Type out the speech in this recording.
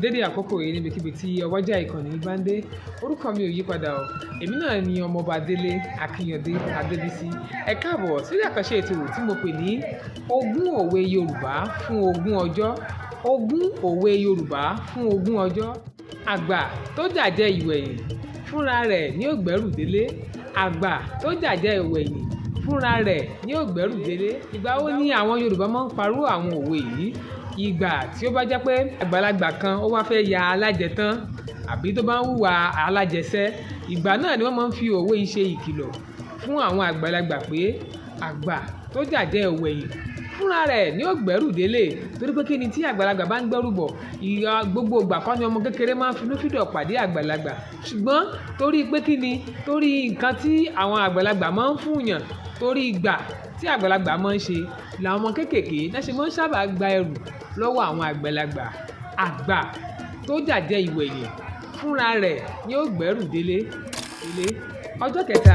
dédé àkókò yìí níbikíbi tí ọwọ́jà ìkànnì bá ń dé. Orúkọ mi ò yí padà o, èmi náà ni ọmọọba Délé Akínyàndé Adébísí. Ẹ káàbọ̀ sí àkànṣe ètò tí mo pè ní ogún òwe Yorùbá fún ogún ọjọ́. Ogún òwe Yorùbá fún ogún ọjọ́. Àgbà tó jàjẹ́ ìwẹ̀yìn fúnra rẹ̀ ní ó gbẹ́rù délé. Àgbà tó jàjẹ́ ìwẹ̀yìn fúnra rẹ̀ ní ó gbẹ́rù délé. Ìgbà wo ni àwọn Yorùbá máa ń parú àwọn òwe yìí? Ìgbà tí ó bá jẹ́ pé àgbàlagbà kan ó wá fẹ́ ya alájẹ tán àbí tó bá ń hùwà alájẹsẹ́, ìgbà náà ni wọ́n máa ń fi òwe yìí ṣe ìkìlọ̀ fún àwọn àgbàlagbà pé àgbà tó jàjẹ́ ìwẹ̀yìn fúnra rẹ̀ ní ó gbẹ́rù délé. Torí pé kí ni tí àgbàlagbà bá ń gbẹ́rù bọ̀, gbogbo ìgbà kan ni ọmọ kékeré máa ń finú fídọ̀ pàdé àgbàlagbà. Ṣùgbọ́n torí pé kí ni, torí nǹkan tí àwọn àgbàlagbà máa ń fúnyàn, torí ìgbà tí àgbàlagbà máa ń ṣe, làwọn ọmọ kéékèèké náà ṣe máa ń sábà gba ẹrù lọ́wọ́ àwọn àgbàlagbà. Àgbà tó jàjẹ́ ìwẹ̀yìn fúnra rẹ̀ ní ó gbẹ́rù délé. Ọjọ́ kẹta